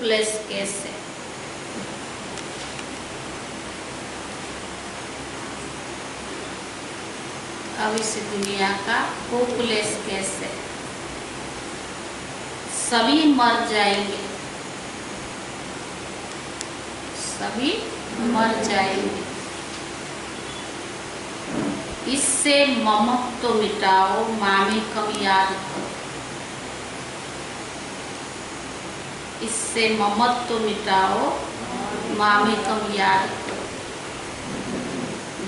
Hopeless case है। अब इस दुनिया का होपलेस केस है, सभी मर जाएंगे, सभी मर जाएंगे। इससे ममत्व मिटाओ, मामेकम याद करो। इससे ममत्व मिटाओ, मामेकम याद करो।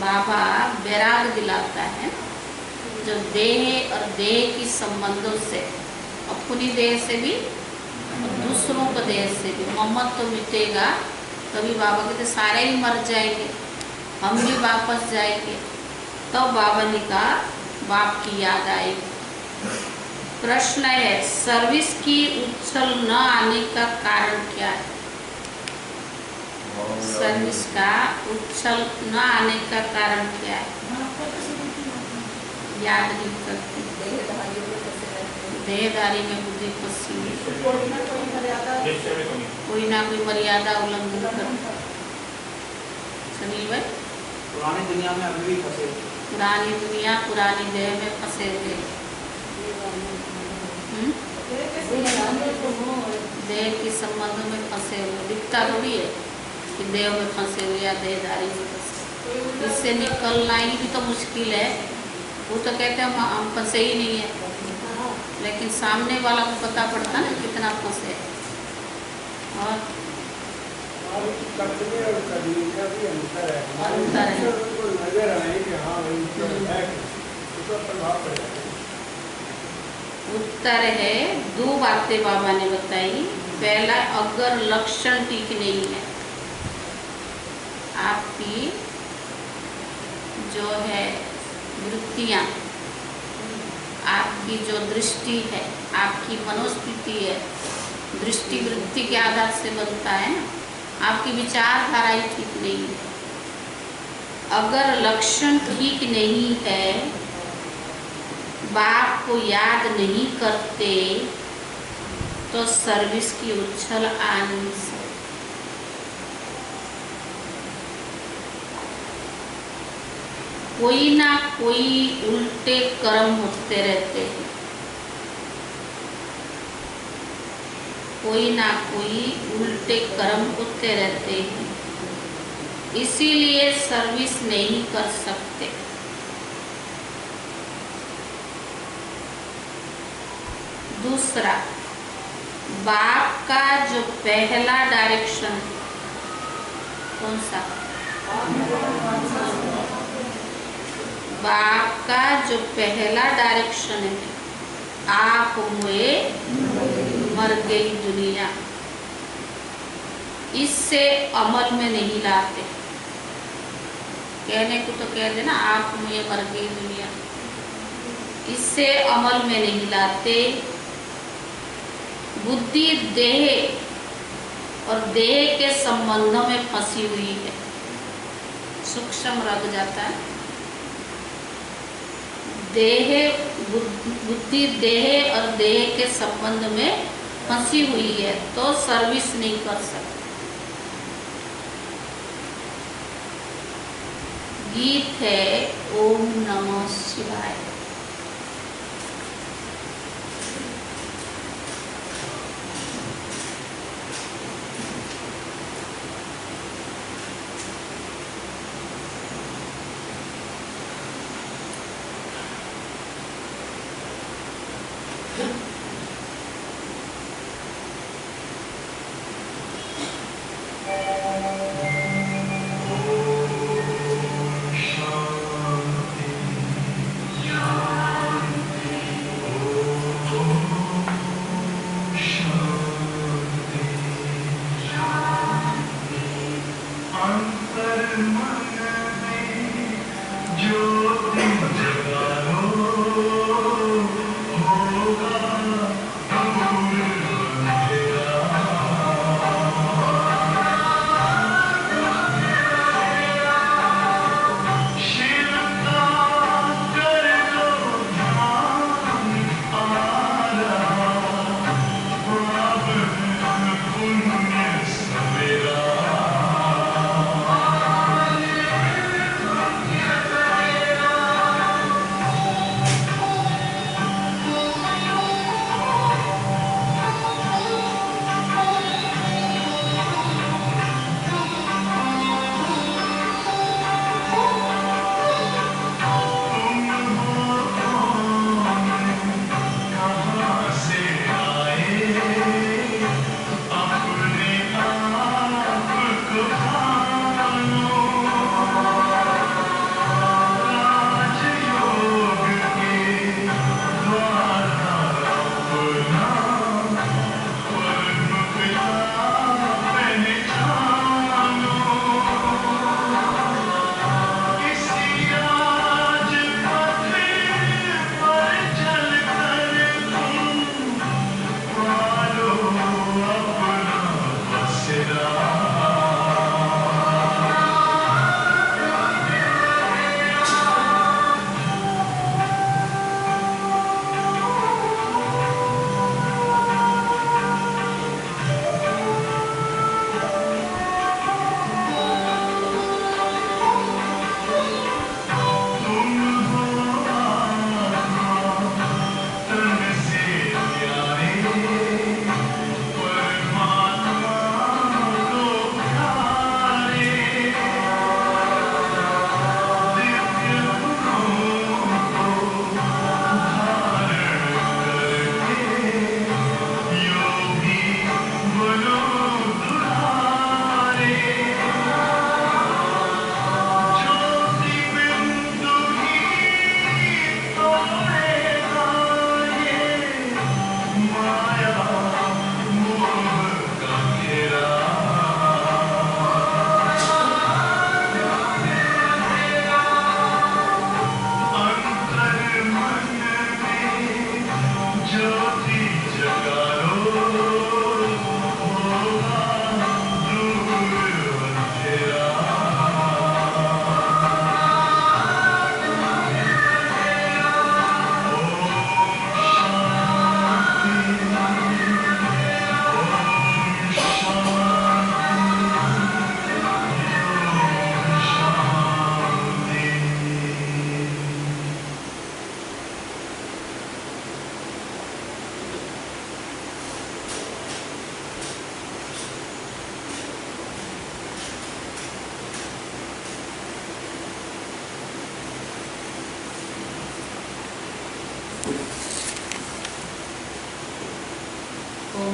बाबा वैराग दिलाता है, जो देह और देह की संबंधों से, अपनी देह से भी और दूसरों को देह से भी ममत्व मिटेगा, तभी बाबा कहते सारे ही मर जाएंगे, हम भी वापस जाएंगे। तो बाबा ने कहा बाप की याद आएगी। प्रश्न है, सर्विस की उछल न आने का कारण क्या है? सर्विस का उछल न आने का कारण क्या है? याद नहीं करती, देहधारी में बुद्धि फंसी, कोई ना कोई मर्यादा उल्लंघन करता। सुनील भाई, पुरानी दुनिया में अभी भी फंसे, पुरानी दुनिया पुरानी देह में फंसे हुए, देह के संबंध में फंसे हुए। दिखता थोड़ी है कि देह में फंसे हुए या देहधारी में फंसे। इससे निकलना ही भी तो मुश्किल है। वो तो कहते हैं हम फंसे ही नहीं है, लेकिन सामने वाला को पता पड़ता ना कितना फंसे। और अंतर है, उत्तर है। दो बातें बाबा ने बताई। पहला, अगर लक्षण ठीक नहीं है, आपकी जो है वृत्तियाँ, आपकी जो दृष्टि है, आपकी मनोस्थिति है, दृष्टि वृत्ति के आधार से बनता है ना, आपकी विचारधारा ही ठीक नहीं है। अगर लक्षण ठीक नहीं है, बाप को याद नहीं करते, तो सर्विस की उछल आ नहीं सकती। कोई ना कोई उल्टे कर्म होते रहते हैं, कोई ना कोई उल्टे कर्म होते रहते हैं, इसीलिए सर्विस नहीं कर सकते। दूसरा, बाप का जो पहला डायरेक्शन, कौन सा? बाप का जो पहला डायरेक्शन है, आप हुए मर गई दुनिया, इससे अमल में नहीं लाते। कहने को तो कह देना आप हुए मर गई दुनिया, इससे अमल में नहीं लाते। बुद्धि देह और देह के संबंध में फंसी हुई है, सूक्ष्म रह जाता है। बुद्धि देह और देह के संबंध में फंसी हुई है, तो सर्विस नहीं कर सकती। गीत है ओम नमः शिवाय।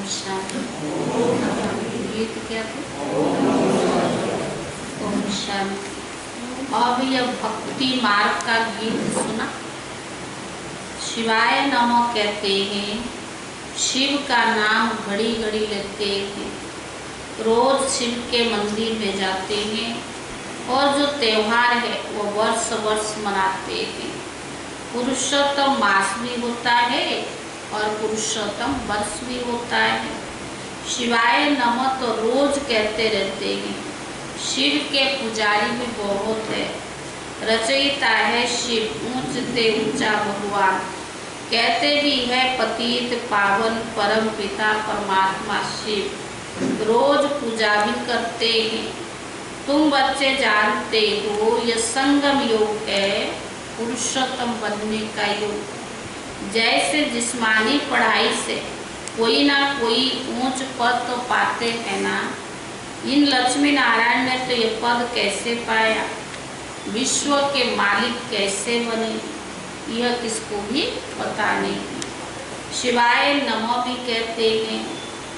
शांति। गीत क्या थे? ओम शांति। अब यह भक्ति मार्ग का गीत सुना। शिवाय नमः कहते हैं, शिव का नाम घड़ी घड़ी लेते हैं, रोज शिव के मंदिर में जाते हैं और जो त्योहार है वो वर्ष वर्ष मनाते हैं। पुरुषोत्तम मास भी होता है और पुरुषोत्तम वर्ष भी होता है। शिवाय नमः तो रोज कहते रहते हैं। शिव के पुजारी भी बहुत है। रचयिता है शिव, ऊंचते ऊंचा भगवान, कहते भी है पतित पावन परम पिता परमात्मा शिव। रोज पूजा भी करते हैं। तुम बच्चे जानते हो यह संगम योग है, पुरुषोत्तम बनने का योग। जैसे जिस्मानी पढ़ाई से कोई ना कोई ऊंच पद तो पाते हैं ना, इन लक्ष्मी नारायण ने तो ये पद कैसे पाया, विश्व के मालिक कैसे बने, यह किसको भी पता नहीं। शिवाय नमः भी कहते हैं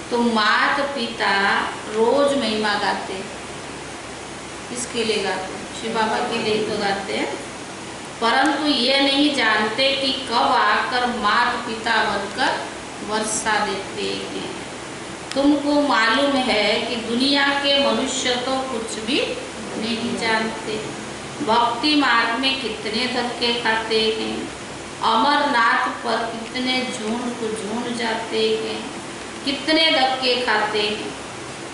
तो माता पिता रोज महिमा गाते हैं। किसके लिए गाते हैं? शिव बाबा के लिए तो गाते हैं, परंतु ये नहीं जानते कि कब आकर माता पिता बनकर वर्षा देते हैं। तुमको मालूम है कि दुनिया के मनुष्य तो कुछ भी नहीं जानते। भक्ति मार्ग में कितने धक्के खाते हैं, अमरनाथ पर कितने झूठ को झूठ जाते हैं, कितने धक्के खाते हैं।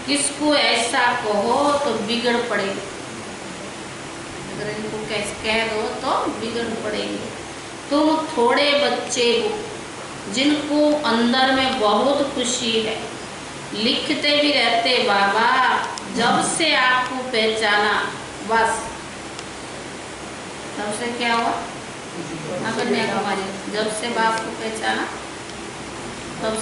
किसको ऐसा कहो तो बिगड़ पड़ेगा, अगर इनको कैसे कह दो तो बिगड़ पड़ेंगे। तुम थोड़े बच्चे हो जिनको अंदर में बहुत खुशी है, लिखते भी रहते बाबा जब से आपको पहचाना, बस तब से क्या हुआ ना कन्याकुमारी, जब से बाप को पहचाना तब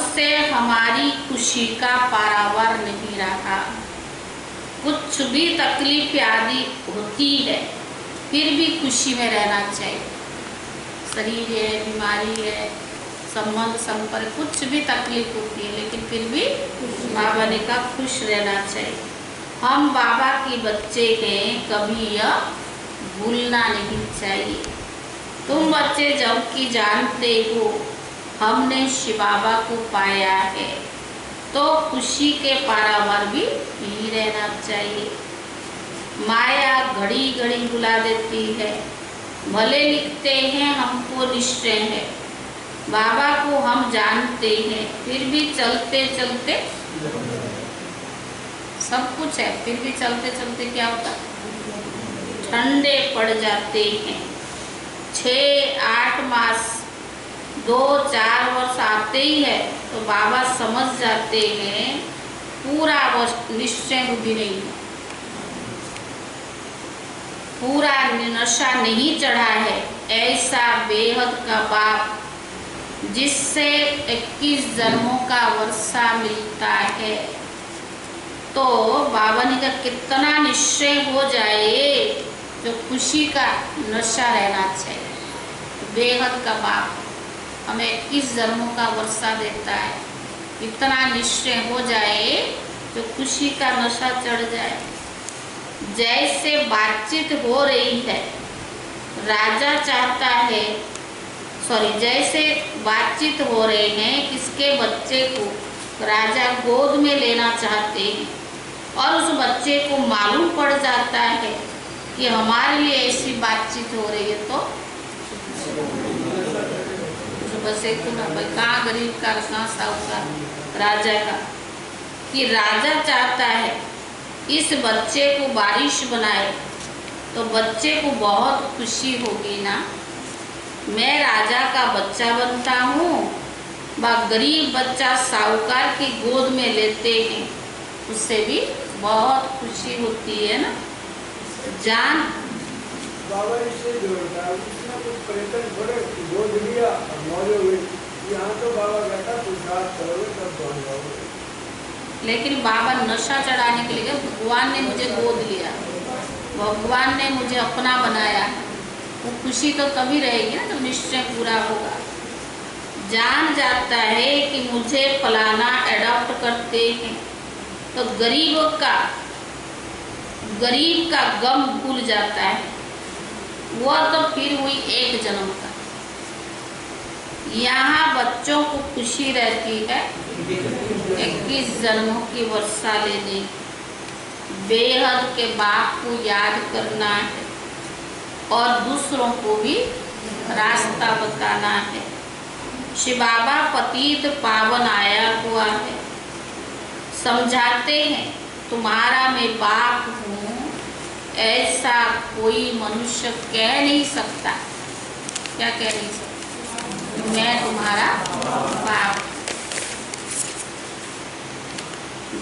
से हमारी खुशी का पारावार नहीं रहा। कुछ भी तकलीफ आदि होती है फिर भी खुशी में रहना चाहिए। शरीर है, बीमारी है, संबंध संपर्क, कुछ भी तकलीफ होती है लेकिन फिर भी बाबा ने कहा खुश रहना चाहिए। हम बाबा के बच्चे हैं, कभी यह भूलना नहीं चाहिए। तुम बच्चे जबकि जानते हो हमने शिव बाबा को पाया है तो खुशी के पारावार भी यही रहना चाहिए। माया घड़ी घड़ी बुला देती है, भले लिखते हैं हमको निश्चय है, बाबा को हम जानते हैं फिर भी चलते चलते सब कुछ है, फिर भी चलते चलते क्या होता, ठंडे पड़ जाते हैं। 6-8 मास 2-4 वर्ष आते ही है तो बाबा समझ जाते हैं पूरा वर्ष निश्चय बुद्धि नहीं है, पूरा नशा नहीं चढ़ा है। ऐसा बेहद का बाप जिससे 21 जन्मों का वर्षा मिलता है, तो बाबा ने का कितना निश्चय हो जाए जो खुशी का नशा रहना चाहिए। बेहद का बाप हमें 21 जन्मों का वर्षा देता है, इतना निश्चय हो जाए जो खुशी का नशा चढ़ जाए। जैसे बातचीत हो रही है, राजा चाहता है, जैसे बातचीत हो रहे हैं, किसके बच्चे को राजा गोद में लेना चाहते हैं और उस बच्चे को मालूम पड़ जाता है कि हमारे लिए ऐसी बातचीत हो रही है तो बस एक तो ना भाई कहाँ गरीब का कहाँ साहूकार, राजा का, कि राजा चाहता है इस बच्चे को बारिश बनाए तो बच्चे को बहुत खुशी होगी ना। मैं राजा का बच्चा बनता हूँ, गरीब बच्चा साहूकार की गोद में लेते हैं, उससे भी बहुत खुशी होती है ना। जान बाबा इससे जोड़ता है, उसने कुछ पर्यटन थोड़े गोद लिया और मौज हो गई। यहाँ तो बाबा कहता पुरुषार्थ करोगे तब पहुँच जाओगे। लेकिन बाबा नशा चढ़ाने के लिए भगवान ने मुझे गोद लिया, भगवान ने मुझे अपना बनाया, वो खुशी तो तभी रहेगी ना जब निश्चय पूरा होगा। जान जाता है कि मुझे फलाना एडॉप्ट करते हैं, तो गरीब का गम भूल जाता है। वह तो फिर हुई एक जन्म का। यहाँ बच्चों को खुशी रहती है 21 जन्मों की वर्षा लेने, बेहद के बाप को याद करना है और दूसरों को भी रास्ता बताना है। शिव बाबा पतित पावन आया हुआ है, समझाते हैं तुम्हारा मैं बाप हूँ, ऐसा कोई मनुष्य कह नहीं सकता। क्या कह नहीं सकता? मैं तुम्हारा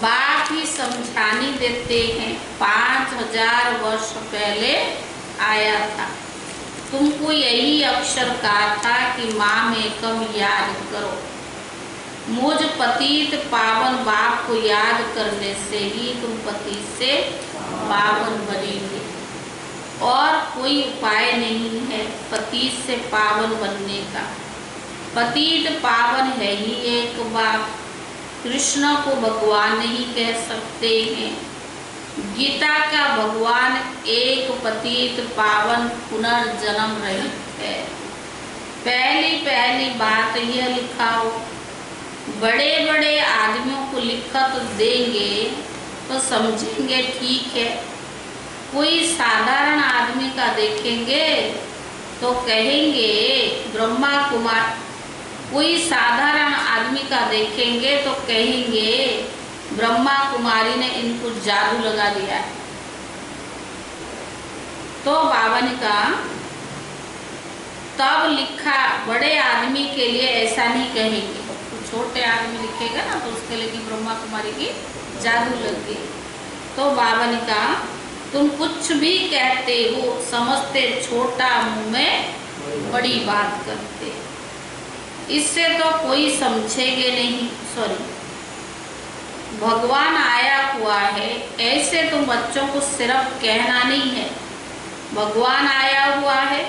बाप ही समझानी देते हैं। 5000 वर्ष पहले आया था, तुमको यही अक्षर कहा था कि माँ में कम याद करो। मुझ पतित पावन बाप को याद करने से ही तुम पतित से पावन बनेंगे, और कोई उपाय नहीं है पतित से पावन बनने का। पतित पावन है ही एक बाप, कृष्ण को भगवान नहीं कह सकते हैं। गीता का भगवान एक पतित पावन पुनर्जन्म रहित है। पहली बात यह लिखा हो, बड़े बड़े आदमियों को लिखत देंगे तो समझेंगे ठीक है, कोई साधारण आदमी का देखेंगे तो कहेंगे ब्रह्मा कुमार, कोई साधारण आदमी का देखेंगे तो कहेंगे ब्रह्मा कुमारी ने इनको जादू लगा दिया। तो बाबा ने कहा तब लिखा, बड़े आदमी के लिए ऐसा नहीं कहेंगे, तो छोटे आदमी लिखेगा ना तो उसके लिए कि ब्रह्मा कुमारी की जादू लग गई। तो बाबा ने कहा तुम कुछ भी कहते हो, समझते छोटा, मुंह में बड़ी बात करते, इससे तो कोई समझेगे नहीं। सॉरी, भगवान आया हुआ है, ऐसे तुम बच्चों को सिर्फ कहना नहीं है भगवान आया हुआ है,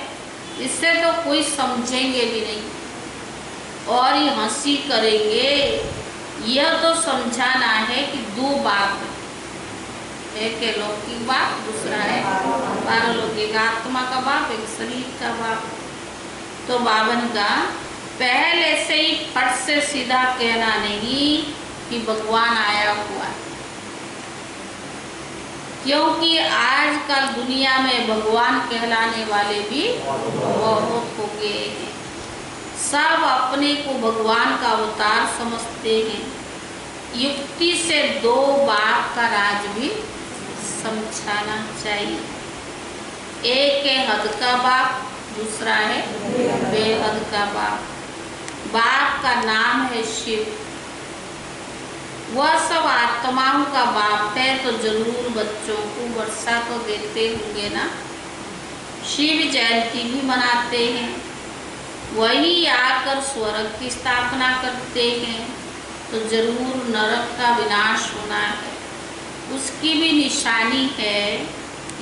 इससे तो कोई समझेंगे भी नहीं और ये हंसी करेंगे। यह तो समझाना है कि दो बाप, एक है लौकिक बाप, दूसरा है पारलौकिक, आत्मा का बाप, एक शरीर का बाप। तो बावन का पहले से ही फट से सीधा कहना नहीं कि भगवान आया हुआ है, क्योंकि आजकल दुनिया में भगवान कहलाने वाले भी बहुत हो गए हैं। सब अपने को भगवान का अवतार समझते हैं। युक्ति से दो बाप का राज भी समझाना चाहिए। एक है हद का बाप, दूसरा है बेहद का बाप। बाप का नाम है शिव, वह सब आत्माओं का बाप है, तो जरूर बच्चों को वर्षा तो देते होंगे ना। शिव जयंती भी मनाते हैं, वही आकर स्वर्ग की स्थापना करते हैं, तो जरूर नरक का विनाश होना है, उसकी भी निशानी है।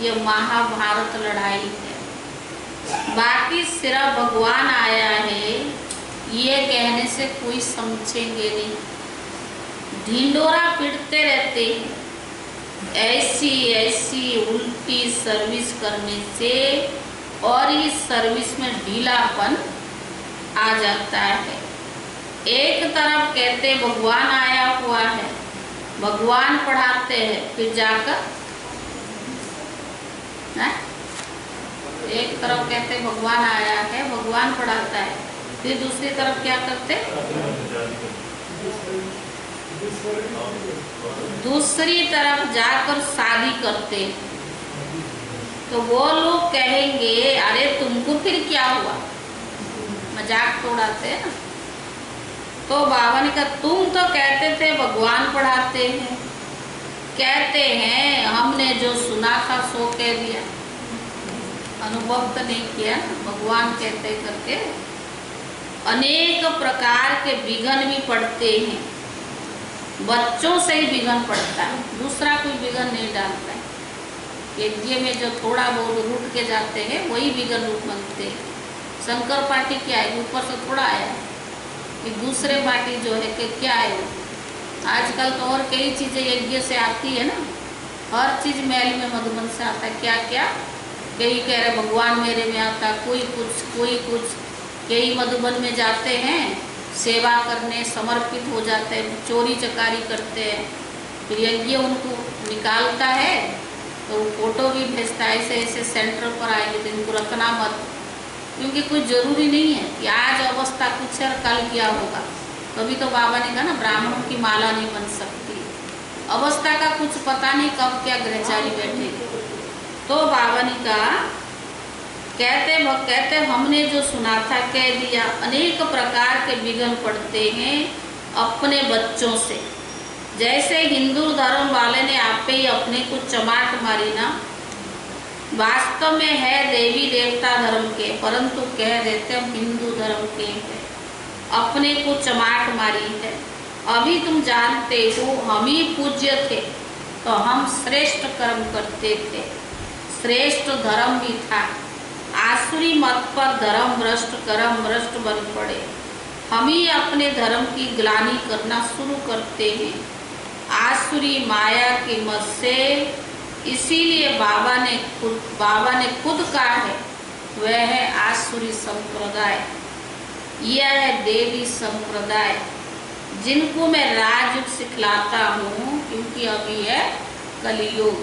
यह महाभारत लड़ाई है। बाकी सिर्फ भगवान आया है ये कहने से कोई समझेंगे नहीं, ढिंडोरा पीटते रहते हैं। ऐसी उल्टी सर्विस करने से और इस सर्विस में ढीलापन आ जाता है। एक तरफ कहते भगवान आया हुआ है, भगवान पढ़ाते हैं, फिर जाकर एक तरफ कहते भगवान आया है, भगवान पढ़ाता है, फिर दूसरी तरफ क्या करते, दूसरी तरफ जाकर शादी करते। तो वो लोग कहेंगे अरे तुमको फिर क्या हुआ, मजाक तो उड़ाते हैं ना। तो बाबा ने कहा तुम तो कहते थे भगवान पढ़ाते हैं, कहते हैं, हमने जो सुना था सो कह दिया, अनुभव तो नहीं किया ना। भगवान कहते करके अनेक प्रकार के विघ्न भी पड़ते हैं, बच्चों से ही विघ्न पड़ता है, दूसरा कोई विघ्न नहीं डालता है। यज्ञ में जो थोड़ा बहुत रूठ के जाते हैं वही विघ्न रूप बनते हैं। शंकर पार्टी क्या है, ऊपर से थोड़ा आया है, कि दूसरे पार्टी जो है कि क्या है वो। आजकल तो और कई चीज़ें यज्ञ से आती है ना, हर चीज़ मैल में मधुबन से आता है, क्या क्या। कई कह रहे भगवान मेरे में आता, कोई कुछ। कई मधुबन में जाते हैं सेवा करने, समर्पित हो जाते हैं, चोरी चकारी करते हैं, फिर यज्ञ उनको निकालता है तो वो फोटो भी भेजता है, ऐसे ऐसे सेंटर पर आएंगे तो इनको रखना मत, क्योंकि कुछ ज़रूरी नहीं है कि आज अवस्था कुछ है और कल क्या होगा। तभी तो बाबा ने कहा ना ब्राह्मणों की माला नहीं बन सकती, अवस्था का कुछ पता नहीं कब क्या ग्रहचारी बैठेगी। तो बाबा ने कहा कहते हमने जो सुना था कह दिया, अनेक प्रकार के विघ्न पड़ते हैं अपने बच्चों से। जैसे हिंदू धर्म वाले ने आप ही अपने को चमाट मारी ना, वास्तव में है देवी देवता धर्म के, परंतु कह देते हम हिंदू धर्म के हैं, अपने को चमाट मारी है। अभी तुम जानते हो हम ही पूज्य थे तो हम श्रेष्ठ कर्म करते थे, श्रेष्ठ धर्म भी था। आसुरी मत पर धर्म भ्रष्ट कर्म भ्रष्ट बन पड़े, हम ही अपने धर्म की ग्लानि करना शुरू करते हैं आसुरी माया के मत से। इसीलिए बाबा ने खुद कहा है वह है आसुरी संप्रदाय, यह है देवी संप्रदाय, जिनको मैं राजयुग सिखलाता हूँ, क्योंकि अभी है कलयुग।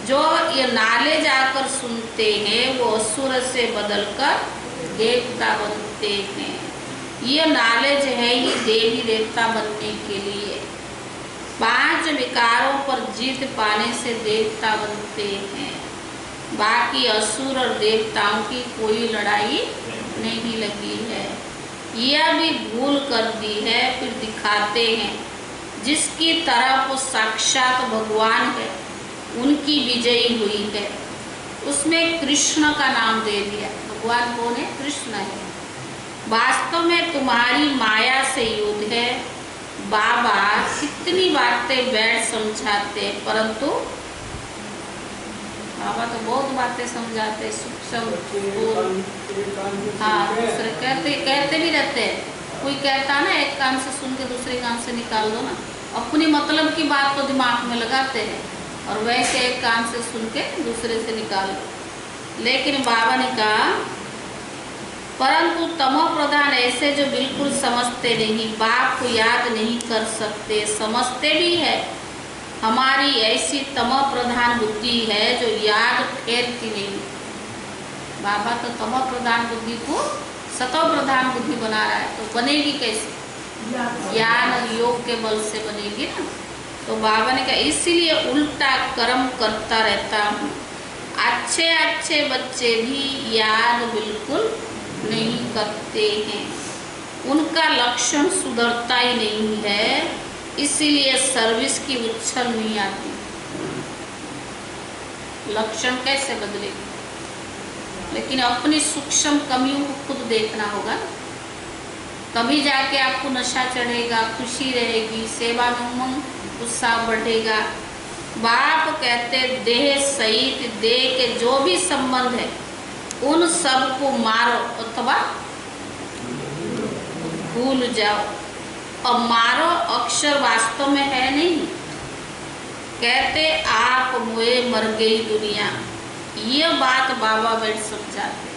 जो ये नाले जाकर सुनते हैं वो असुर से बदलकर देवता बनते हैं। ये नॉलेज है ही देवी देवता बनने के लिए। 5 विकारों पर जीत पाने से देवता बनते हैं, बाकी असुर और देवताओं की कोई लड़ाई नहीं लगी है। यह भी भूल कर दी है, फिर दिखाते हैं जिसकी तरफ साक्षात भगवान है उनकी विजयी हुई है। उसमें कृष्ण का नाम दे दिया। भगवान कौन है? कृष्ण है। वास्तव में तुम्हारी माया से युद्ध है। बाबा कितनी बातें बैठ समझाते, परंतु बाबा तो बहुत बातें समझाते, सूक्ष्म। हाँ, दूसरे कहते भी रहते हैं। कोई कहता ना एक कान से सुन के दूसरे कान से निकाल दो ना, अपनी मतलब की बात को दिमाग में लगाते हैं और वैसे एक कान से सुन के दूसरे से निकाल दो। लेकिन बाबा ने कहा परंतु तमो प्रधान ऐसे जो बिल्कुल समझते नहीं, बाप को याद नहीं कर सकते, समझते भी है। हमारी ऐसी तमो प्रधान बुद्धि है जो याद फेरती नहीं। बाबा तो तमो प्रधान बुद्धि को सतो प्रधान बुद्धि बना रहा है, तो बनेगी कैसे? ज्ञान और योग के बल से बनेगी ना। तो बाबा ने कहा इसीलिए उल्टा कर्म करता रहता हूँ। अच्छे अच्छे बच्चे भी याद बिल्कुल नहीं करते हैं, उनका लक्षण सुधरता ही नहीं है, इसीलिए सर्विस की उछल नहीं आती। लक्षण कैसे बदलेगी? लेकिन अपनी सूक्ष्म कमियों को खुद देखना होगा, तभी जाके आपको नशा चढ़ेगा, खुशी रहेगी, सेवा में उमंग उत्साह बढ़ेगा। बाप कहते देह सहित देह के जो भी संबंध है उन सब को मारो अथवा भूल जाओ। और मारो अक्षर वास्तव में है नहीं। कहते आप मोए मर गई दुनिया, ये बात बाबा बैठ समझाते।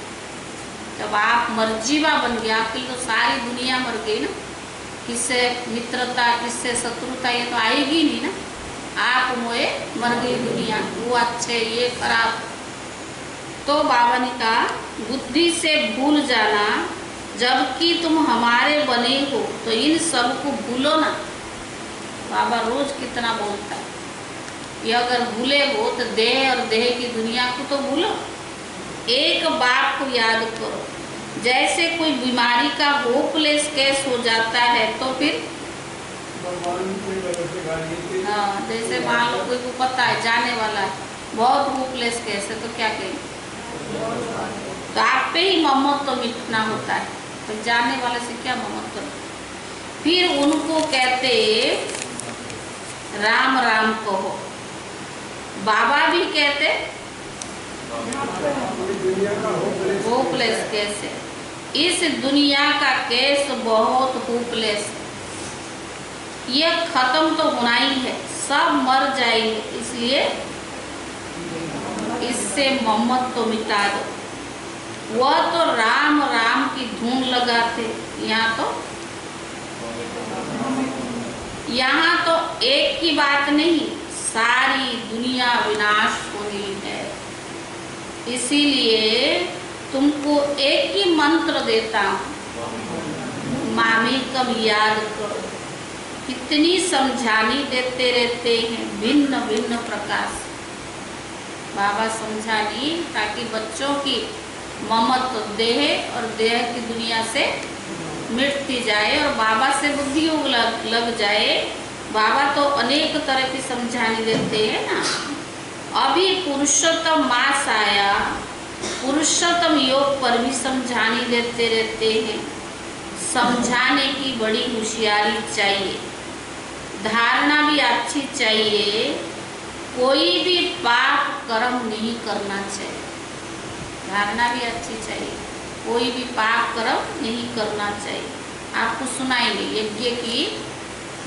जब आप मर्जीवा बन गया, आपकी तो सारी दुनिया मर गई ना। किससे मित्रता किससे शत्रुता ये तो आएगी नहीं ना। आप मोए मर गई दुनिया, वो अच्छे ये खराब। तो बाबा ने कहा बुद्धि से भूल जाना, जबकि तुम हमारे बने हो, तो इन सब को भूलो ना। बाबा रोज कितना बोलता है, ये अगर भूले हो तो देह और देह की दुनिया को तो भूलो। एक बात को याद करो, जैसे कोई बीमारी का होपलेस केस हो जाता है तो फिर हाँ, जैसे मान लो कोई को पता है जाने वाला है, बहुत होपलेस केस है, तो क्या करें? तो आप पे ही मोहम्मद तो मिटना होता है, तो जाने वाले से क्या मोहम्मद करो। फिर उनको कहते राम राम कहो। बाबा भी कहते होपलेस कैसे, इस दुनिया का केस बहुत होपलेस है, ये खत्म तो होना ही है, सब मर जाएंगे, इसलिए इससे मोहम्मद तो मिटा दो। वह तो राम राम की धून लगाते, यहाँ तो एक की बात नहीं, सारी दुनिया विनाश होनी है। इसीलिए तुमको एक ही मंत्र देता हूँ, मामेकम याद करो। कितनी समझानी देते रहते हैं भिन्न भिन्न प्रकार से। बाबा समझानी ताकि बच्चों की ममत्व देह और देह की दुनिया से मिटती जाए और बाबा से बुद्धि योग लग जाए। बाबा तो अनेक तरह की समझानी देते हैं ना। अभी पुरुषोत्तम मास आया, पुरुषोत्तम योग पर भी समझानी देते रहते हैं। समझाने की बड़ी होशियारी चाहिए, धारणा भी अच्छी चाहिए। कोई भी पाप कर्म नहीं करना चाहिए, धारणा भी अच्छी चाहिए। कोई भी पाप कर्म नहीं करना चाहिए। आपको सुनाएंगे यज्ञ की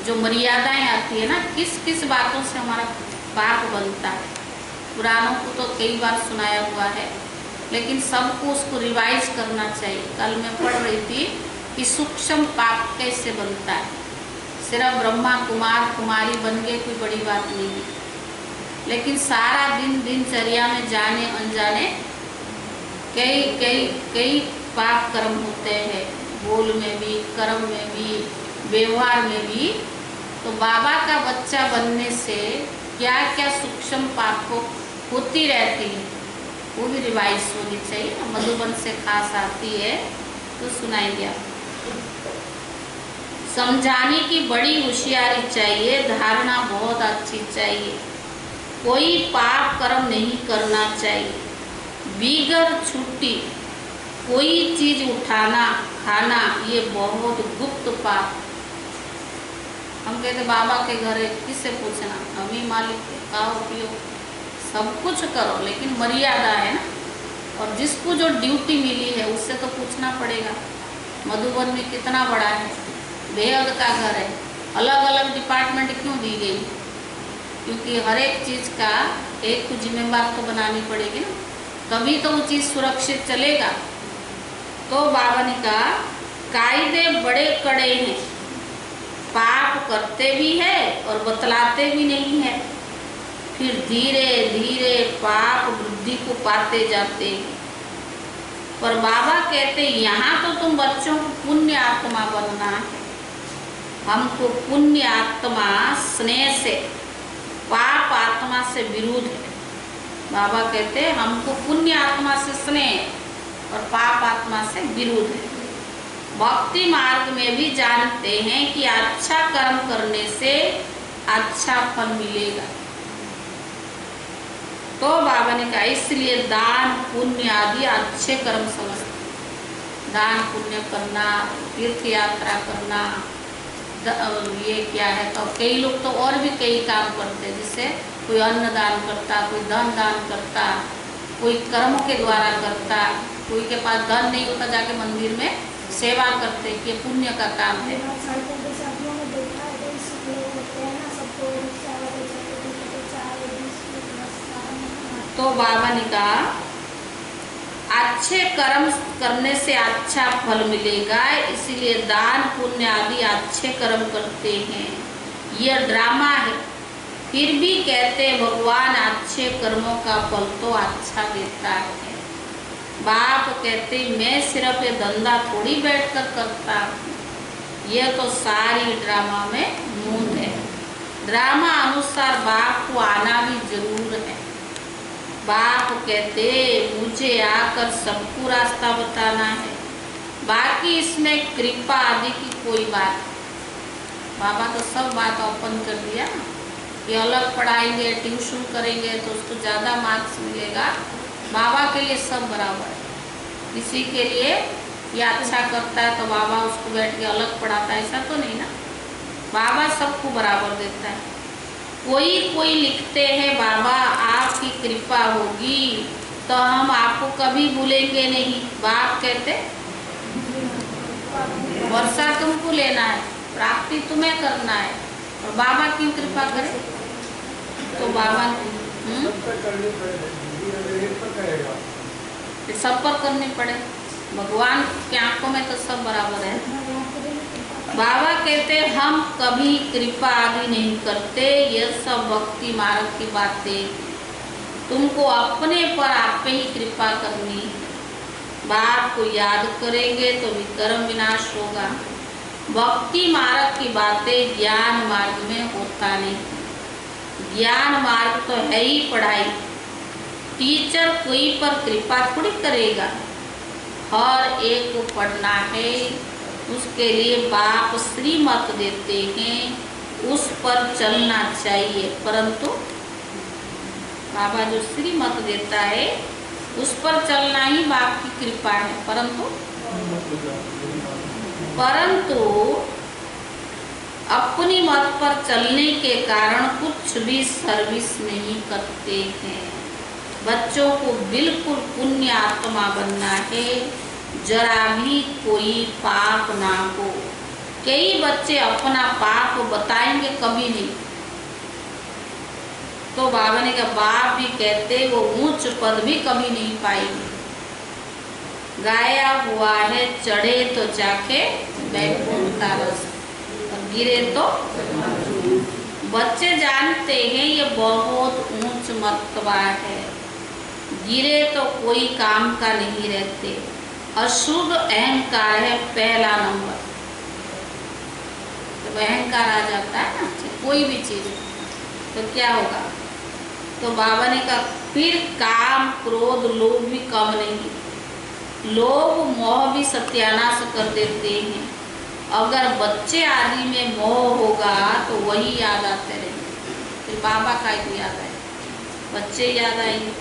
जो मर्यादाएं आती है ना, किस किस बातों से हमारा पाप बनता है। पुराणों को तो कई बार सुनाया हुआ है, लेकिन सबको उसको रिवाइज करना चाहिए। कल मैं पढ़ रही थी कि सूक्ष्म पाप कैसे बनता है। सिर्फ ब्रह्मा कुमार कुमारी बन गए कोई बड़ी बात नहीं है, लेकिन सारा दिन दिनचर्या में जाने अनजाने कई पाप कर्म होते हैं, बोल में भी, कर्म में भी, व्यवहार में भी। तो बाबा का बच्चा बनने से क्या क्या सूक्ष्म पाप को होती रहती है, वो भी रिवाइज होनी चाहिए। मधुबन से खास आती है तो सुनाएंगे आप। समझाने की बड़ी होशियारी चाहिए, धारणा बहुत अच्छी चाहिए। कोई पाप कर्म नहीं करना चाहिए। बिगर छुट्टी कोई चीज उठाना खाना ये बहुत गुप्त पाप। हम कहते बाबा के घर है, किससे पूछना, हम ही मालिक है, खाओ पियो सब कुछ करो, लेकिन मर्यादा है ना। और जिसको जो ड्यूटी मिली है उससे तो पूछना पड़ेगा। मधुबन में कितना बड़ा है, बेहद का घर है, अलग अलग डिपार्टमेंट क्यों दी गई? क्योंकि हर एक चीज़ का एक को जिम्मेदार तो बनानी पड़ेगी ना, तभी तो वो चीज़ सुरक्षित चलेगा। तो बाबा ने कहा कायदे बड़े कड़े हैं, पाप करते भी है और बतलाते भी नहीं है, फिर धीरे धीरे पाप वृद्धि को पाते जाते हैं। पर बाबा कहते यहाँ तो तुम बच्चों को पुण्य आत्मा बनना है। हमको पुण्य आत्मा स्नेह से, पाप आत्मा से विरोध है। बाबा कहते हमको पुण्य आत्मा से स्नेह और पाप आत्मा से विरोध है। भक्ति मार्ग में भी जानते हैं कि अच्छा कर्म करने से अच्छा फल मिलेगा। तो बाबा ने कहा इसलिए दान पुण्य आदि अच्छे कर्म समझते। दान पुण्य करना, तीर्थ यात्रा करना, ये क्या है। तो कई लोग तो और भी कई काम करते हैं, जैसे कोई अन्न दान करता, कोई धन दान करता, कोई कर्म के द्वारा करता, कोई के पास धन नहीं होता जाके मंदिर में सेवा करते, ये पुण्य का काम है। तो बाबा ने कहा अच्छे कर्म करने से अच्छा फल मिलेगा, इसीलिए दान पुण्य आदि अच्छे कर्म करते हैं। यह ड्रामा है, फिर भी कहते भगवान अच्छे कर्मों का फल तो अच्छा देता है। बाप कहते मैं सिर्फ ये धंधा थोड़ी बैठकर करता हूँ, यह तो सारी ड्रामा में मूल है। ड्रामा अनुसार बाप को आना भी जरूर है। बाप कहते मुझे आकर सबको रास्ता बताना है, बाकी इसमें कृपा आदि की कोई बात। बाबा तो सब बात ओपन कर दिया ना कि अलग पढ़ाएंगे, ट्यूशन करेंगे तो उसको ज़्यादा मार्क्स मिलेगा। बाबा के लिए सब बराबर है। किसी के लिए ये अच्छा करता है तो बाबा उसको बैठ के अलग पढ़ाता है, ऐसा तो नहीं ना। बाबा सबको बराबर देता है। कोई लिखते हैं बाबा आपकी कृपा होगी तो हम आपको कभी भूलेंगे नहीं। बाप कहते वर्षा तुमको लेना है, प्राप्ति तुम्हें करना है, और बाबा क्यों कृपा करे? तो बाबा सब पर करनी पड़ेगी, अगर एक पर करेगा फिर सब पर करनी पड़े। भगवान की आंखों में तो सब बराबर है। बाबा कहते हम कभी कृपा आदि नहीं करते, यह सब भक्ति मार्ग की बातें, तुमको अपने पर आप ही कृपा करनी। बाप को याद करेंगे तो विक्रम विनाश होगा। भक्ति मार्ग की बातें ज्ञान मार्ग में होता नहीं। ज्ञान मार्ग तो है ही पढ़ाई, टीचर कोई पर कृपा थोड़ी करेगा, हर एक को पढ़ना है, उसके लिए बाप श्रीमत देते हैं, उस पर चलना चाहिए। परंतु बाबा जो श्रीमत देता है उस पर चलना ही बाप की कृपा है। परंतु अपनी मत पर चलने के कारण कुछ भी सर्विस नहीं करते हैं। बच्चों को बिल्कुल पुण्य आत्मा बनना है, जरा भी कोई पाप ना हो। कई बच्चे अपना पाप बताएंगे कभी नहीं, तो बाबा ने कहा, बाप भी कहते वो ऊंच पद भी कभी नहीं पाएंगे। गाया हुआ है चढ़े तो जाके बैकुंठ का रस, और गिरे तो। बच्चे जानते हैं ये बहुत ऊंच मर्तबा है, गिरे तो कोई काम का नहीं रहते। अशुद्ध अहंकार है पहला नंबर। तो अहंकार आ जाता है ना कोई भी चीज, तो क्या होगा? तो बाबा ने कहा फिर काम क्रोध लोभ भी कम नहीं, लोभ मोह भी सत्यानाश कर देते हैं। अगर बच्चे आदि में मोह होगा तो वही याद आते रहेंगे, फिर बाबा का ही याद आए, बच्चे याद आएंगे।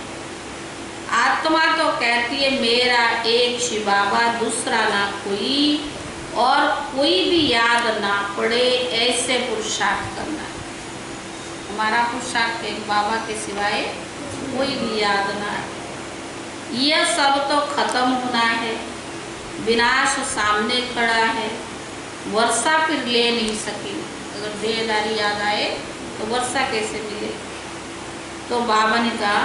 आत्मा तो कहती है मेरा एक शिव बाबा, दूसरा ना कोई, और कोई भी याद ना पड़े, ऐसे पुरुषार्थ करना है। हमारा पुरुषार्थ है बाबा के सिवाय कोई भी याद ना है। यह सब तो खत्म होना है, विनाश सामने खड़ा है, वर्षा फिर ले नहीं सकेगी। अगर देहदारी याद आए तो वर्षा कैसे मिले? तो बाबा ने कहा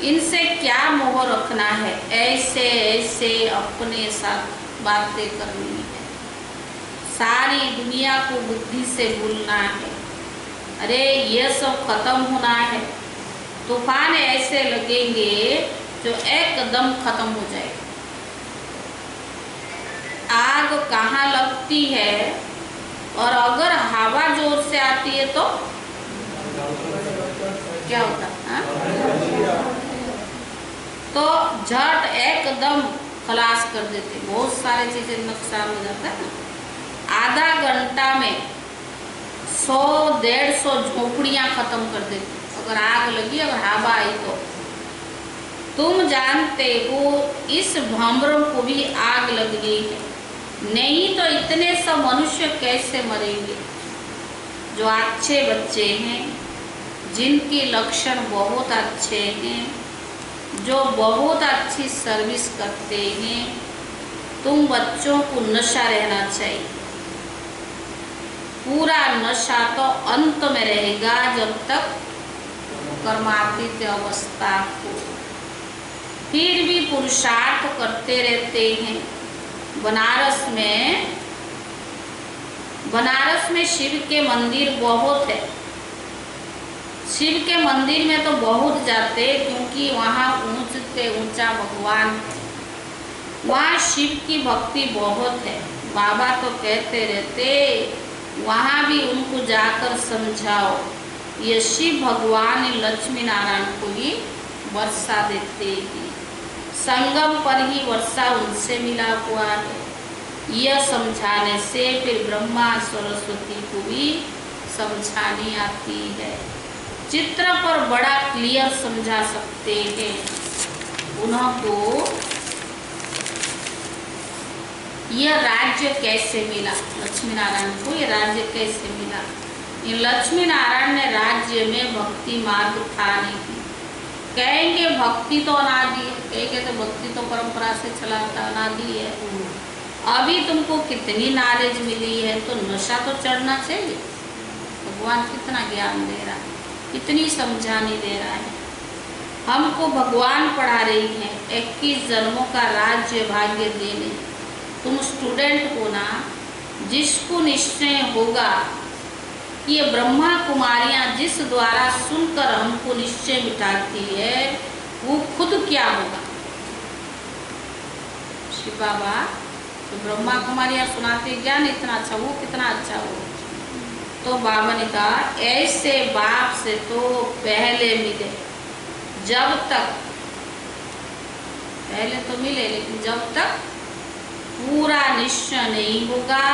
इनसे क्या मोह रखना है, ऐसे ऐसे अपने साथ बातें करनी है, सारी दुनिया को बुद्धि से भूलना है। अरे ये सब खत्म होना है, तूफान ऐसे लगेंगे जो एकदम खत्म हो जाएगा। आग कहाँ लगती है, और अगर हवा जोर से आती है तो क्या होता है? तो झट एकदम खलास कर देते, बहुत सारे चीजें नुकसान हो जाता है ना। आधा घंटा में 100-150 झोपड़ियां खत्म कर देते अगर आग लगी, अगर हवा आई तो। तुम जानते हो इस भ्रमर को भी आग लग गई है, नहीं तो इतने सब मनुष्य कैसे मरेंगे? जो अच्छे बच्चे हैं, जिनके लक्षण बहुत अच्छे हैं, जो बहुत अच्छी सर्विस करते हैं, तुम बच्चों को नशा रहना चाहिए। पूरा नशा तो अंत में रहेगा जब तक कर्मातीत अवस्था हो, फिर भी पुरुषार्थ करते रहते हैं। बनारस में शिव के मंदिर बहुत है। शिव के मंदिर में तो बहुत जाते, क्योंकि वहाँ ऊंच से ऊंचा भगवान है, वहाँ शिव की भक्ति बहुत है। बाबा तो कहते रहते वहाँ भी उनको जाकर समझाओ, ये शिव भगवान लक्ष्मी नारायण को ही वर्षा देते हैं, संगम पर ही वर्षा उनसे मिला हुआ है। यह समझाने से फिर ब्रह्मा सरस्वती को भी समझानी आती है। चित्र पर बड़ा क्लियर समझा सकते हैं उनको। यह राज्य कैसे मिला लक्ष्मी नारायण को, यह राज्य कैसे मिला? ये लक्ष्मी नारायण ने राज्य में भक्ति मार्ग था नहीं। कहेंगे भक्ति तो अनादि है, कहेंगे तो भक्ति तो परंपरा से चला था, अनादि है। अभी तुमको कितनी नॉलेज मिली है तो नशा तो चढ़ना चाहिए। भगवान कितना ज्ञान दे रहा है, कितनी समझानी दे रहा है। हमको भगवान पढ़ा रही है 21 जन्मों का राज्य भाग्य देने। तुम स्टूडेंट हो ना, जिसको निश्चय होगा कि ये ब्रह्मा कुमारियाँ जिस द्वारा सुनकर हमको निश्चय बिठाती है वो खुद क्या होगा। शिव बाबा तो ब्रह्मा कुमारियाँ सुनाते ज्ञान इतना अच्छा, वो कितना अच्छा हो। तो बाबा ने कहा ऐसे बाप से तो पहले मिले, जब तक पहले तो मिले लेकिन जब तक पूरा निश्चय नहीं होगा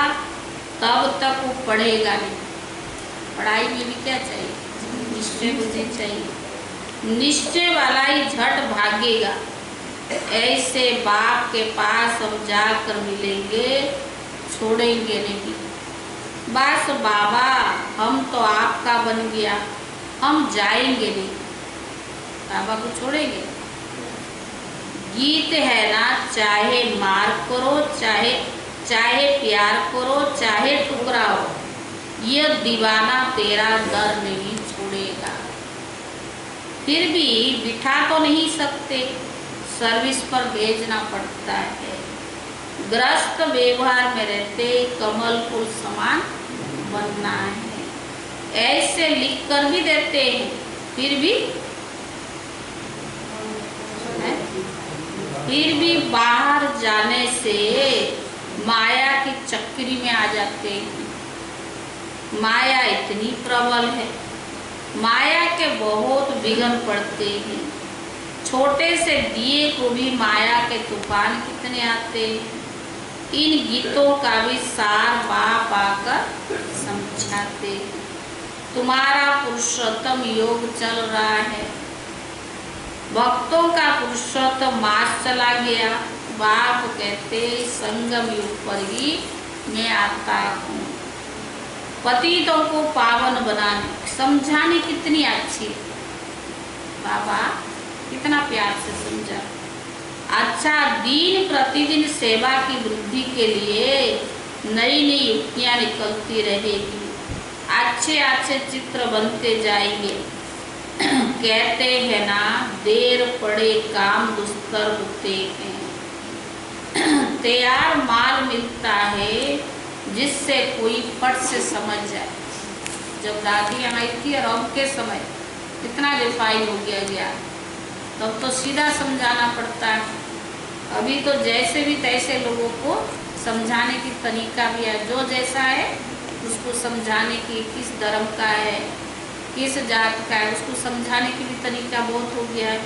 तब तक वो पढ़ेगा नहीं। पढ़ाई में भी क्या चाहिए, निश्चय बुद्धि चाहिए। निश्चय वाला ही झट भागेगा। ऐसे बाप के पास हम जाकर मिलेंगे, छोड़ेंगे नहीं। बस बाबा हम तो आपका बन गया, हम जाएंगे नहीं, बाबा को छोड़ेंगे। गीत है ना, चाहे मार करो, चाहे प्यार करो, चाहे टुकराओ, ये दीवाना तेरा दर नहीं छोड़ेगा। फिर भी बिठा तो नहीं सकते, सर्विस पर भेजना पड़ता है। ग्रस्त व्यवहार में रहते कमल फूल समान बनना है। ऐसे लिख कर भी देते हैं, फिर भी बाहर जाने से माया की चक्करी में आ जाते हैं। माया इतनी प्रबल है, माया के बहुत विघ्न पड़ते हैं। छोटे से दिए को भी माया के तूफान कितने आते हैं। इन गीतों का भी सार बाप आकर समझाते हैं। तुम्हारा पुरुषोत्तम योग चल रहा है, भक्तों का पुरुषोत्तम मास चला गया। बाप कहते संगम युग पर ही मैं आता हूँ। पतितों को पावन बनाने, समझाने कितनी अच्छी बाबा कितना प्यार से समझा। अच्छा, दिन प्रतिदिन सेवा की वृद्धि के लिए नई नई युक्तियाँ निकलती रहेगी, अच्छे अच्छे चित्र बनते जाएंगे। कहते हैं ना, देर पड़े काम दुस्तर होते हैं। तैयार माल मिलता है जिससे कोई फट से समझ जाए। जब दादी आई थी और अब के समय कितना रिफाइन हो गया, तब तो सीधा समझाना पड़ता है। अभी तो जैसे भी तैसे लोगों को समझाने की तरीका भी है, जो जैसा है उसको समझाने की, किस धर्म का है, किस जात का है, उसको समझाने की भी तरीका बहुत हो गया है।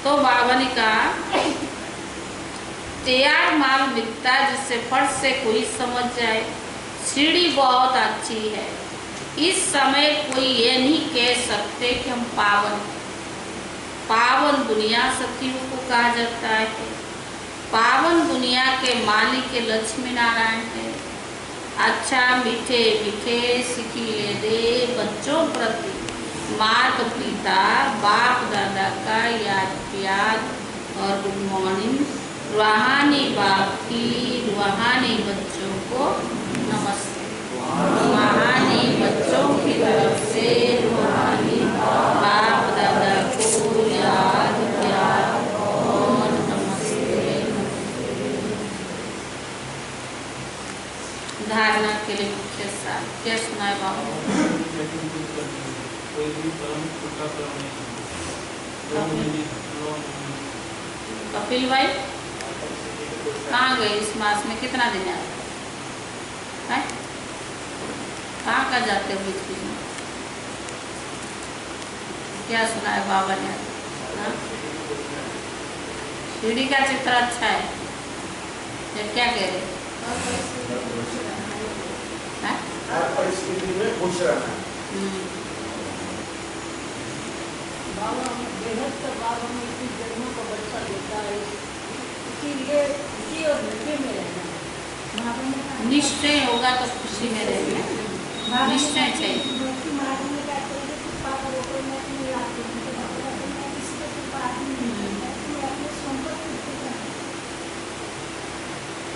तो बाबा ने कहा तैयार माल बिकता जिससे फट से कोई समझ जाए। सीढ़ी बहुत अच्छी है। इस समय कोई ये नहीं कह सकते कि हम पावन दुनिया सखियों को कहा जाता है। पावन दुनिया के मालिक के लक्ष्मी नारायण है। अच्छा, मीठे मीठे सिखिले दे बच्चों प्रति माता पिता बाप दादा का याद प्यार और गुड मॉर्निंग। रूहानी बाप की रूहानी बच्चों को नमस्ते। रूहानी बच्चों की तरफ से रूहानी बाप दादा को याद प्यार और नमस्ते। धारणा के लिए मुख्य साथ क्या सुनाए बाबू? कपिल भाई कहाँ गए इस मास में? कितना दिन आए हैं? कहाँ का जाते हो बीच बीच में? क्या सुना है बाबा ने? सीढ़ी का चित्र अच्छा है। ये क्या कह रहे हैं? हर परिस्थिति में खुश रहना। बाबा बेहद का बाबा में इतनी जन्मों का बच्चा देता है, इसीलिए खुशी और निश्चय में रहना। निश्चय होगा तो खुशी में रहेंगे। निश्चय चाहिए।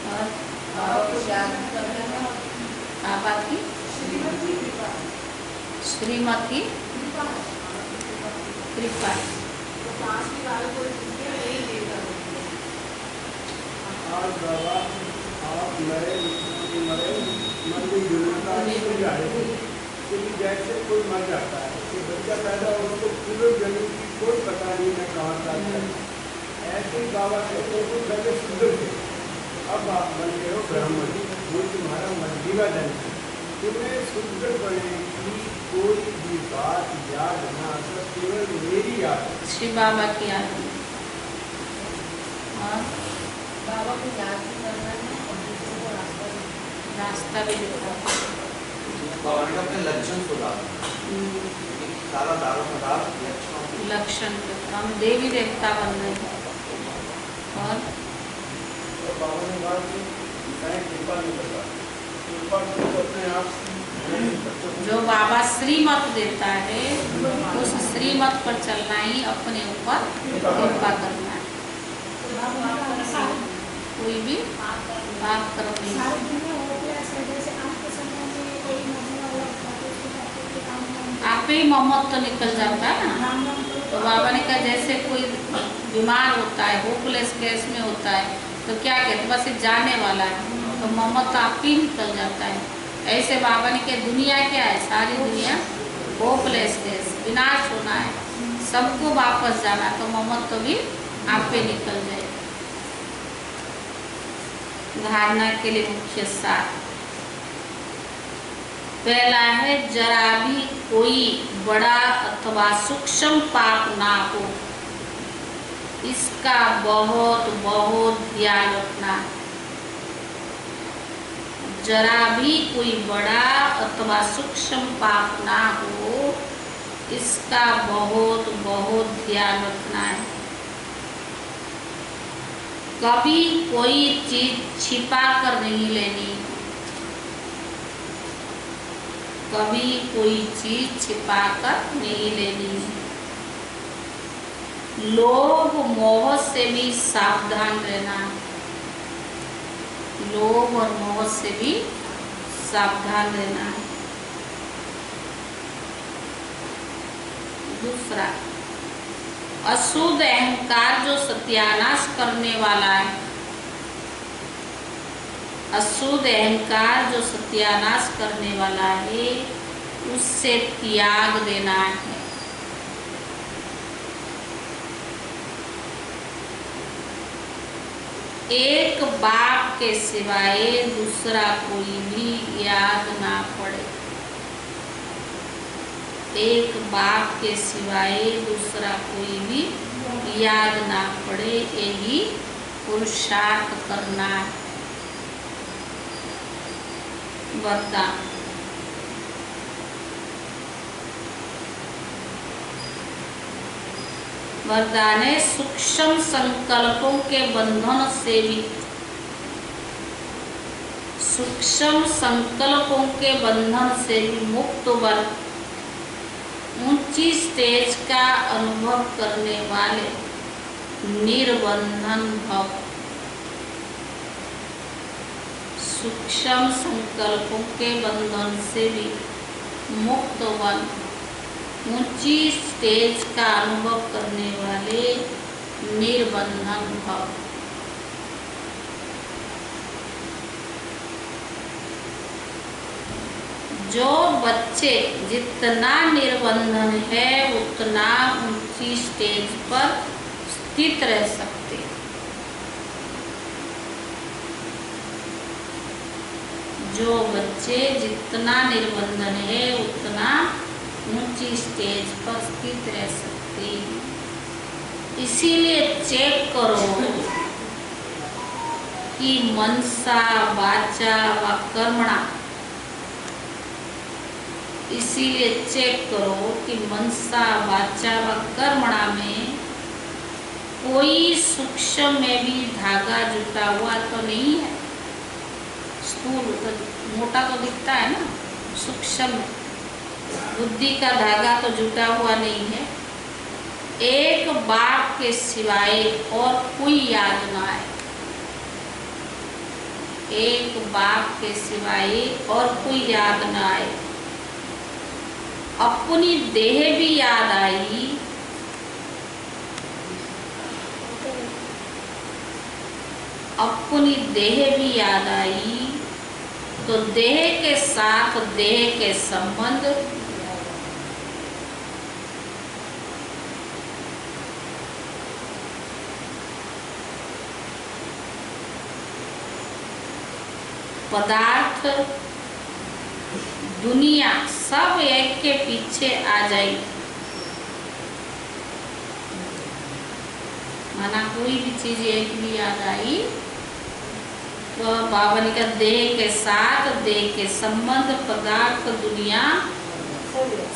और बाबा को याद करना है और बाबा की श्रीमती कृपा। आज बाबा आप मरे मंदिर जुड़ने का जाए क्योंकि जैसे कोई मर जाता है कि बच्चा पैदा हो तो पूरे जन्म की कोई पता नहीं है कहाँ तक है। ऐसे ही बाबा कहते हैं कि पहले शुद्ध थे, अब आप बन गए हो ब्राह्मण, वो तुम्हारा मंदिरा जन्म है। तुम्हें शुद्ध बने की कोई भी बात याद ना आकर केवल मेरी याद श्री बाबा की याद में। और बाबा को याद भी करना है और दूसरों को रास्ता रास्ता भी भी दिखा। बाबा ने अपने लक्षण सुधार सारा दारो मदार लक्षणों लक्षण पे हम देवी देवता बन रहे हैं। और तो बाबा ने कहा कि मैं कृपा नहीं करता, कृपा तो अपने आप बच्चों को जो बाबा श्रीमत देता है उस श्रीमत पर चलना ही अपने ऊपर कृपा करना है। कोई भी पाप कर्म नहीं। आप ही मोहम्मद तो निकल जाता है ना। तो बाबा ने कहा जैसे कोई बीमार होता है, होपलेस केस में होता है, तो क्या कहते बस ये जाने वाला है, तो मोहम्मद तो आप ही निकल जाता है। ऐसे बाबा ने कहा दुनिया क्या है, सारी दुनिया होपलेस केस, विनाश होना है, सबको वापस जाना, तो मोहम्मद तो भी आप पे निकल जाए। धारणा के लिए मुख्य सार पहला है जरा भी कोई बड़ा अथवा सूक्ष्म पाप ना हो, इसका बहुत बहुत ध्यान रखना। जरा भी कोई बड़ा अथवा सूक्ष्म पाप ना हो, इसका बहुत बहुत ध्यान रखना है। कभी कोई चीज छिपा कर नहीं लेनी, कभी कोई चीज छिपा कर नहीं लेनी। लोभ मोह से भी सावधान रहना, लोभ और मोह से भी सावधान रहना है। दूसरा अशुद्ध अहंकार जो सत्यानाश करने वाला है, अशुद्ध अहंकार जो सत्यानाश करने वाला है उससे त्याग देना है। एक बाप के सिवाय दूसरा कोई भी याद ना पड़े, एक बाप के सिवाय दूसरा कोई भी याद ना पड़े, यही पुरुषार्थ करना है। वरदान वरदान है सूक्ष्म संकल्पों के बंधन से भी, सूक्ष्म संकल्पों के बंधन से भी मुक्त वर, ऊंची स्टेज का अनुभव करने वाले निर्बंधन भव। सूक्ष्म संकल्पों के बंधन से भी मुक्त वन, ऊंची स्टेज का अनुभव करने वाले निर्बंधन भव। जो बच्चे जितना निर्बंधन है उतना ऊंची स्टेज पर स्थित रह सकते हैं। जो बच्चे जितना निर्बंधन है उतना ऊंची स्टेज पर स्थित रह सकते हैं। इसीलिए चेक करो कि मनसा वाचा व कर्मणा, इसीलिए चेक करो कि मनसा वाचा व कर्मणा में कोई सूक्ष्म में भी धागा जुटा हुआ तो नहीं है। स्थूल तो मोटा तो दिखता है ना, सूक्ष्म बुद्धि का धागा तो जुटा हुआ नहीं है। एक बाप के सिवाय और कोई याद ना आए, एक बाप के सिवाय और कोई याद न आए। अपनी देह भी याद आई, अपनी देह भी याद आई, तो देह के साथ देह के संबंध पदार्थ दुनिया सब एक के पीछे आ जाएगी। माना कोई भी चीज एक भी याद आई तो बाबा ने कहा देह के साथ देह के संबंध पदार्थ दुनिया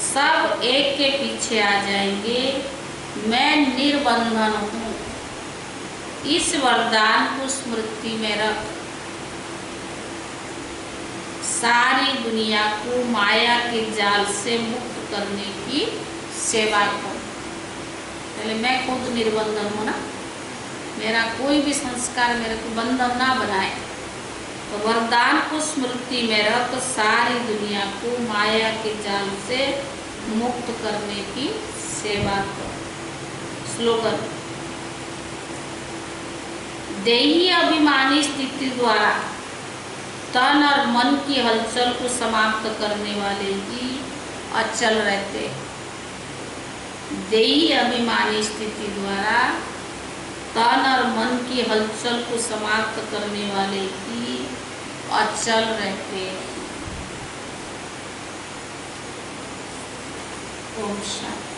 सब एक के पीछे आ जाएंगे। मैं निर्बंधन हूँ। इस वरदान को स्मृति में रख, सारी दुनिया को माया के जाल से मुक्त करने की सेवा कर। पहले मैं खुद निर्बंधन हूँ ना, मेरा कोई भी संस्कार मेरे को बंधन ना बनाए। तो वरदान को स्मृति में रख, सारी दुनिया को माया के जाल से मुक्त करने की सेवा कर। स्लोगन, देही अभिमानी स्थिति द्वारा तन और मन की हलचल को समाप्त करने वाले ही अचल रहते। देही अभिमानी स्थिति द्वारा तन और मन की हलचल को समाप्त करने वाले ही अचल रहते। ओम शांति।